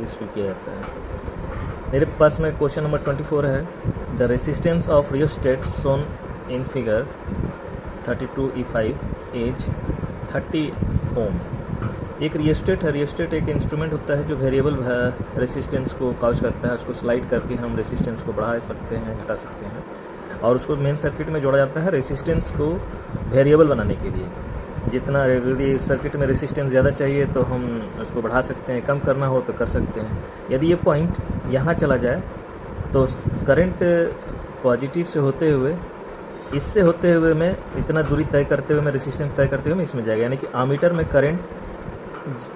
Useful किया जाता है। मेरे पास में क्वेश्चन नंबर 24 है, the resistance of rheostat shown in figure 32E5 is 30 ohm. एक रियोस्टेट है, रियोस्टेट एक इंस्ट्रूमेंट होता है जो वेरिएबल रेसिस्टेंस को काउच करता है, उसको स्लाइड करके हम रेसिस्टेंस को बढ़ा सकते हैं, घटा सकते हैं, और उसको मेन सर्किट में जोड़ा जाता है रेसिस्टेंस को वेरिएबल बनाने के लिए। जितना यदि सर्किट में रेसिस्टेंस ज़्यादा चाहिए तो हम उसको बढ़ा सकते हैं, कम करना हो तो कर सकते हैं। यदि ये पॉइंट यहाँ चला जाए तो करंट पॉजिटिव से होते हुए, इससे होते हुए मैं इतना दूरी तय करते हुए, मैं रेसिस्टेंस तय करते हुए मैं इसमें जाएगा, यानी कि आमीटर में करंट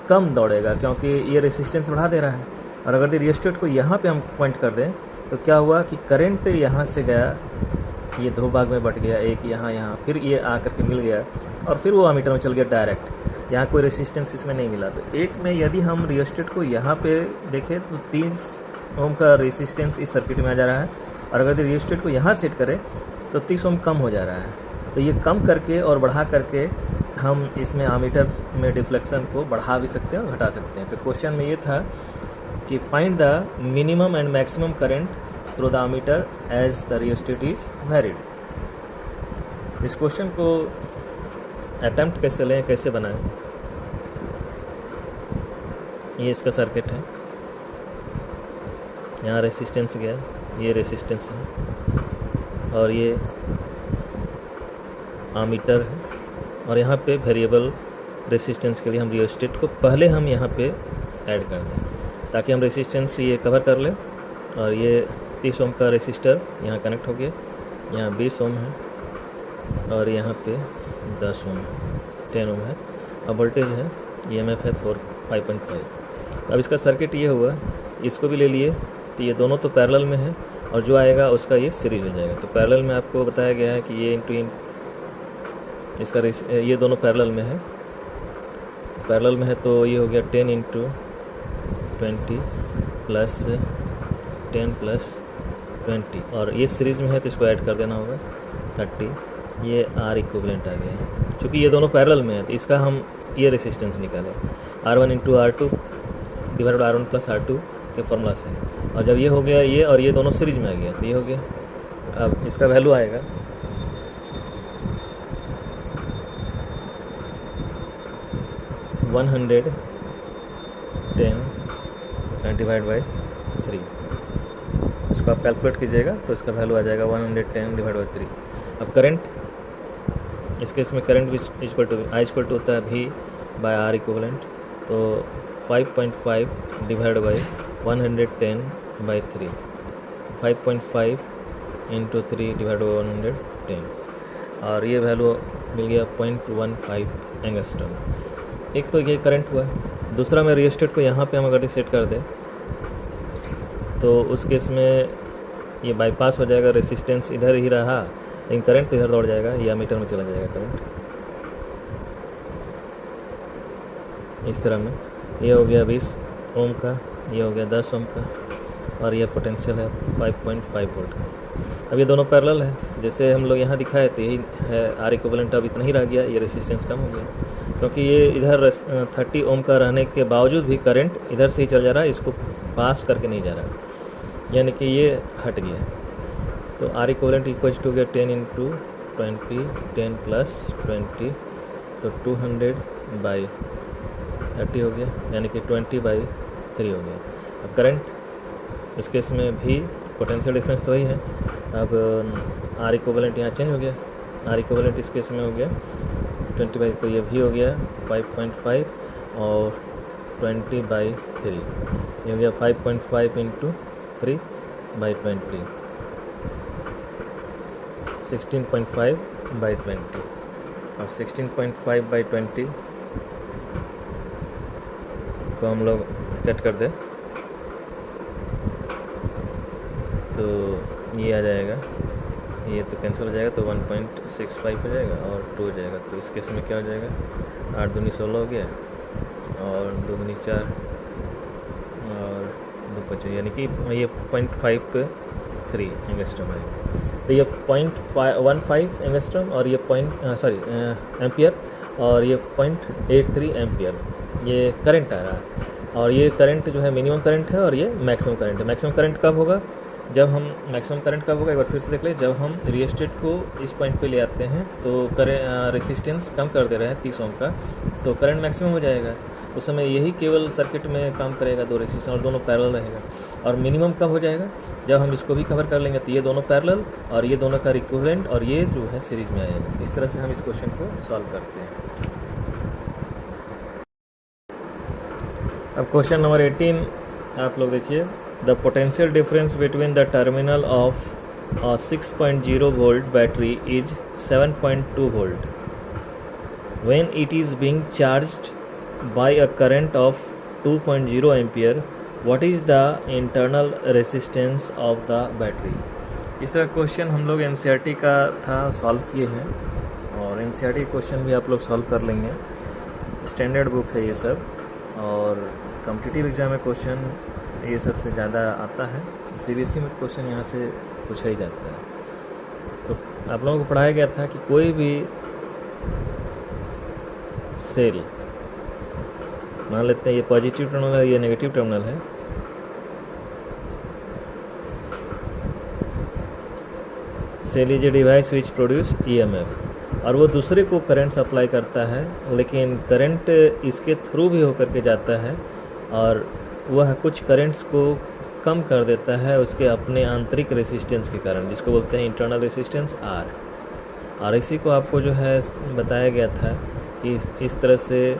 कम दौड़ेगा क्योंकि ये रेसिस्टेंस बढ़ा दे रहा है। और अगर रियोस्टेट को यहाँ पे हम पॉइंट कर दें तो क्या हुआ कि करंट यहाँ से गया, ये दो भाग में बट गया, एक यहाँ, फिर ये आकर के मिल गया और फिर वो आमीटर में चल गया डायरेक्ट, यहाँ कोई रेसिस्टेंस इसमें नहीं मिला। तो एक में यदि हम रियोस्टेट को यहाँ पे देखें तो 30 ओम का रेसिस्टेंस इस सर्किट में आ जा रहा है, और अगर रियोस्टेट को यहाँ सेट करें तो 30 ओम कम हो जा रहा है। तो ये कम करके और बढ़ा करके हम इसमें आमीटर में डिफ्लेक्शन को बढ़ा भी सकते हैं और घटा सकते हैं। तो क्वेश्चन में ये था कि find the minimum and maximum current through the ammeter as the rheostat is varied. इस क्वेश्चन को अटेम्प्ट कैसे लें, कैसे बनाएं। ये इसका सर्किट है, यहाँ रेसिस्टेंस गया, ये रेसिस्टेंस है और ये आमीटर है, और यहाँ पे वेरिएबल रेसिस्टेंस के लिए हम रियोस्टेट को पहले हम यहाँ पे ऐड कर दें ताकि हम रेसिस्टेंस ये कवर कर लें। और ये 30 ओम का रेसिस्टर यहाँ कनेक्ट हो गया, यहाँ 20 ओम है और यहाँ पे 10 ओम है, 10 ओम है, और वोल्टेज है EMF है 5.5। अब इसका सर्किट ये हुआ, इसको भी ले लिए तो ये दोनों तो पैरेलल में है और जो आएगा उसका ये सीरीज हो जाएगा। तो पैरेलल में आपको बताया गया है कि ये इसका ये दोनों पैरेलल में है, पैरेलल में है तो ये हो गया 10 × 20 प्लस 10 प्लस 20, और ये सीरीज़ में है तो इसको ऐड कर देना होगा 30। ये R इक्विवेलेंट आ गया है, चूँकि ये दोनों पैरेलल में है तो इसका हम ये रेसिस्टेंस निकालें R1 × R2 divided R1 + R2 के फॉर्मूला से। और जब ये हो गया ये और ये दोनों सीरीज में आ गया तो ये हो गया। अब इसका वैल्यू आएगा 110 डिवाइड बाई 3। इसको आप कैलकुलेट कीजिएगा तो इसका वैल्यू आ जाएगा 110 डिवाइड बाई 3। अब करंट, इस केस में करंट भी इक्वल टू होता है V/R इक्विवेलेंट, तो 5.5 डिवाइड बाई 110/3, 5.5 × 3 डिवाइड बाई 110, और ये वैल्यू मिल गया 0.15 एंगस्ट्रॉम। एक तो ये करंट हुआ, दूसरा में रियोस्टेट को यहाँ पे हम अगर सेट कर दें तो उस केस में ये बाईपास हो जाएगा, रेसिस्टेंस इधर ही रहा लेकिन करंट इधर दौड़ जाएगा, ये एमीटर में चला जाएगा करंट इस तरह में। ये हो गया 20 ओम का, ये हो गया 10 ओम का, और ये पोटेंशियल है 5.5 वोल्ट का। अब ये दोनों पैरेलल है, जैसे हम लोग यहाँ दिखाए तो यही है, R इक्विवेलेंट अब इतना ही रह गया, ये रेसिस्टेंस कम हो गया क्योंकि ये इधर 30 ओम का रहने के बावजूद भी करंट इधर से ही चल जा रहा है, इसको पास करके नहीं जा रहा है, यानी कि ये हट गया। तो R इक्विवेलेंट इक्वल टू गया 10 × 20, 10 प्लस 20, तो 200/30 हो गया, यानी कि 20/3 हो गया। अब करंट इस केस में भी पोटेंशियल डिफरेंस तो वही है, अब R इक्विवेलेंट यहाँ चेंज हो गया, R इक्विवेलेंट इस केस में हो गया 20/, तो ये भी हो गया 5.5 और 20/3, ये हो गया 5.5 × 3/20, 16.5/20। अब 16.5/20 को हम लोग कट कर दें तो ये आ जाएगा, ये तो कैंसिल हो जाएगा, तो 1.65 हो जाएगा और 2 हो जाएगा। तो इस केस में क्या हो जाएगा, 8 दूनी 16 हो गया और 2 दूनी 4 और 2 5, यानी कि ये 0.53 एंगस्ट्रॉम है। तो ये 0.15 एंगस्ट्रॉम और ये एम्पियर, और ये 0.83 एम्पियर ये करंट आ रहा है। और ये करंट जो है मिनिमम करंट है और ये मैक्सिमम करंट है। मैक्सिमम करंट कब होगा, जब हम मैक्सिमम करंट कब होगा एक बार फिर से देख लें, जब हम रियोस्टेट को इस पॉइंट पे ले आते हैं तो रेसिस्टेंस कम कर दे रहे हैं 30 ओम का, तो करंट मैक्सिमम हो जाएगा। उस समय यही केवल सर्किट में काम करेगा, दो रेसिस्टेंस और दोनों पैरेलल रहेगा। और मिनिमम कब हो जाएगा, जब हम इसको भी कवर कर लेंगे तो ये दोनों पैरेलल और ये दोनों का इक्विवेलेंट और ये जो है सीरीज में आएगा। इस तरह से हम इस क्वेश्चन को सॉल्व करते हैं। अब क्वेश्चन नंबर 18 आप लोग देखिए, the potential difference between the terminal of 6.0 volt battery is 7.2 volt when it is being charged by a current of 2.0 ampere. What is the internal resistance of the battery? इस तरह question हम लोग NCERT का था, solve किए हैं और NCERT question भी आप लोग सॉल्व कर लेंगे। स्टैंडर्ड बुक है ये सब और कॉम्पिटिटिव एग्जाम में क्वेश्चन ये सबसे ज़्यादा आता है। CBSE में क्वेश्चन यहाँ से पूछा ही जाता है। तो आप लोगों को पढ़ाया गया था कि कोई भी सेल, मान लेते हैं ये पॉजिटिव टर्मिनल है, ये नेगेटिव टर्मिनल है, cell is a device which produce EMF, और वो दूसरे को करंट सप्लाई करता है, लेकिन करंट इसके थ्रू भी होकर के जाता है और वह कुछ करंट्स को कम कर देता है उसके अपने आंतरिक रेसिस्टेंस के कारण, जिसको बोलते हैं इंटरनल रेसिस्टेंस R। और इसी को आपको जो है बताया गया था कि इस तरह से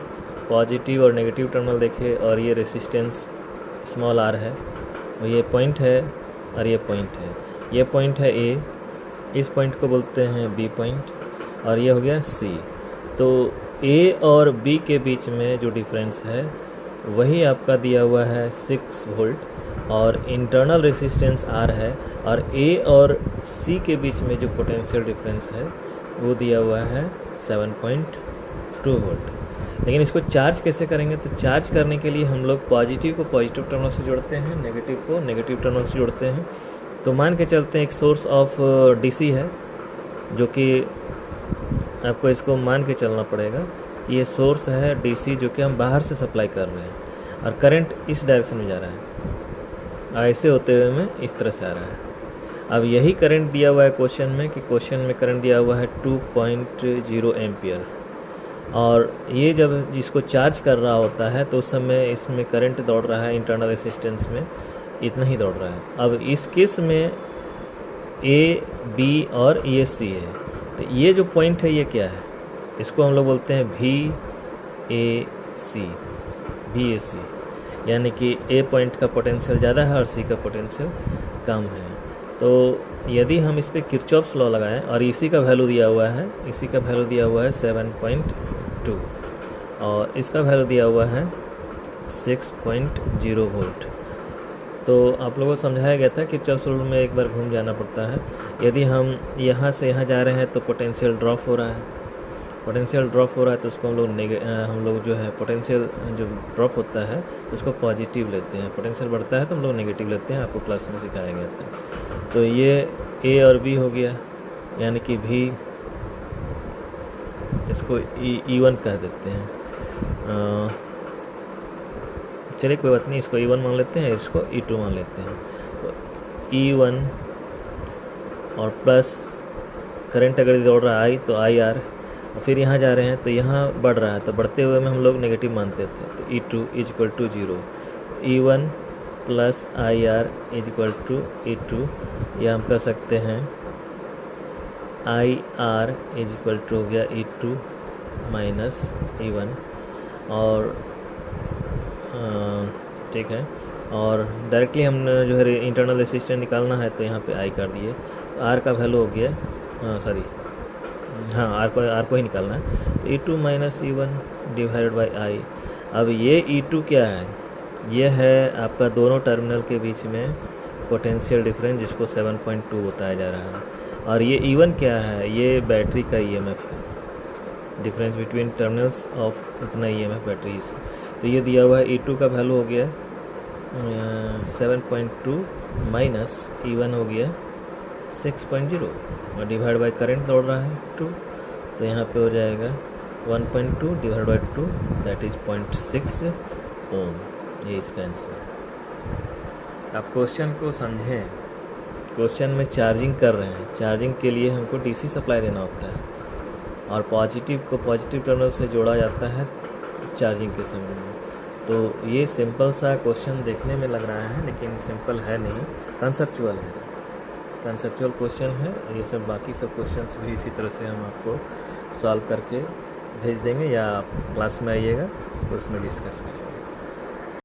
पॉजिटिव और नेगेटिव टर्मिनल देखे और ये रेसिस्टेंस स्मॉल r है, और ये पॉइंट है और ये पॉइंट है। ये पॉइंट है A, इस पॉइंट को बोलते हैं B पॉइंट, और ये हो गया C। तो A और B के बीच में जो डिफरेंस है वही आपका दिया हुआ है 6 वोल्ट और इंटरनल रेसिस्टेंस R है, और A और C के बीच में जो पोटेंशियल डिफरेंस है वो दिया हुआ है 7.2 वोल्ट। लेकिन इसको चार्ज कैसे करेंगे, तो चार्ज करने के लिए हम लोग पॉजिटिव को पॉजिटिव टर्मिनल से जोड़ते हैं, नेगेटिव को नेगेटिव टर्मिनल से जोड़ते हैं। तो मान के चलते हैं एक सोर्स ऑफ DC है, जो कि आपको इसको मान के चलना पड़ेगा। ये सोर्स है DC जो कि हम बाहर से सप्लाई कर रहे हैं और करंट इस डायरेक्शन में जा रहा है, ऐसे होते हुए में इस तरह से आ रहा है। अब यही करंट दिया हुआ है क्वेश्चन में, कि क्वेश्चन में करंट दिया हुआ है 2.0 एम्पियर, और ये जब इसको चार्ज कर रहा होता है तो उस समय इसमें करंट दौड़ रहा है इंटरनल रेसिस्टेंस में, इतना ही दौड़ रहा है। अब इस केस में A, B और ये C है, तो ये जो पॉइंट है ये क्या है, इसको हम लोग बोलते हैं VAC, यानी कि A पॉइंट का पोटेंशियल ज़्यादा है और C का पोटेंशियल कम है। तो यदि हम इस पर किरचॉफ्स लॉ लगाएं, और इसी का वैल्यू दिया हुआ है, 7.2 और इसका वैल्यू दिया हुआ है 6.0 वोल्ट। तो आप लोगों को समझाया गया था कि किरचॉफ्स लॉ में एक बार घूम जाना पड़ता है। यदि हम यहाँ से यहाँ जा रहे हैं तो पोटेंशियल ड्रॉप हो रहा है, तो उसको हम लोग जो है पोटेंशियल जो ड्रॉप होता है उसको पॉजिटिव लेते हैं, पोटेंशियल बढ़ता है तो हम लोग नेगेटिव लेते हैं, आपको क्लास में सिखाया गया था। तो ये A और B हो गया, यानी कि भी इसको E1 कह देते हैं। चलिए कोई बात नहीं, इसको E1 मान लेते हैं, इसको E2 मान लेते हैं। तो E1 और प्लस करंट अगर दौड़ रहा है I तो IR, और फिर यहाँ जा रहे हैं तो यहाँ बढ़ रहा है, तो बढ़ते हुए में हम लोग नेगेटिव मानते थे, तो E2 = 0, E1 plus IR = E2, या हम कह सकते हैं IR हो गया E2 माइनस E1, और ठीक है। और डायरेक्टली हम जो है इंटरनल रेसिस्टेंस निकालना है तो यहाँ पे I कर दिए, R का वैल्यू हो गया, R को ही निकालना है, तो E2 minus E1 divided by I। अब ये E2 क्या है, ये है आपका दोनों टर्मिनल के बीच में पोटेंशियल डिफरेंस, जिसको 7.2 बताया जा रहा है। और ये E1 क्या है, ये बैटरी का EMF है, डिफरेंस बिटवीन टर्मिनल्स ऑफ इतना EMF बैटरीज। तो ये दिया हुआ है E2 का वैल्यू हो गया 7.2 माइनस E1 हो गया 6.0 और डिवाइड बाई करंट दौड़ रहा है 2, तो यहाँ पे हो जाएगा 1.2 डिवाइड बाई 2 दैट इज़ 0.6 ओम। ये इसका आंसर। आप क्वेश्चन को समझें। क्वेश्चन में चार्जिंग कर रहे हैं, चार्जिंग के लिए हमको डीसी सप्लाई देना होता है और पॉजिटिव को पॉजिटिव टर्मिनल से जोड़ा जाता है चार्जिंग के समय में। तो ये सिंपल सा क्वेश्चन देखने में लग रहा है, लेकिन सिंपल है नहीं, कंसेप्चुअल है, कंसेप्चुअल क्वेश्चन है। ये सब बाकी सब क्वेश्चंस भी इसी तरह से हम आपको सॉल्व करके भेज देंगे, या आप क्लास में आइएगा तो उसमें डिस्कस करेंगे।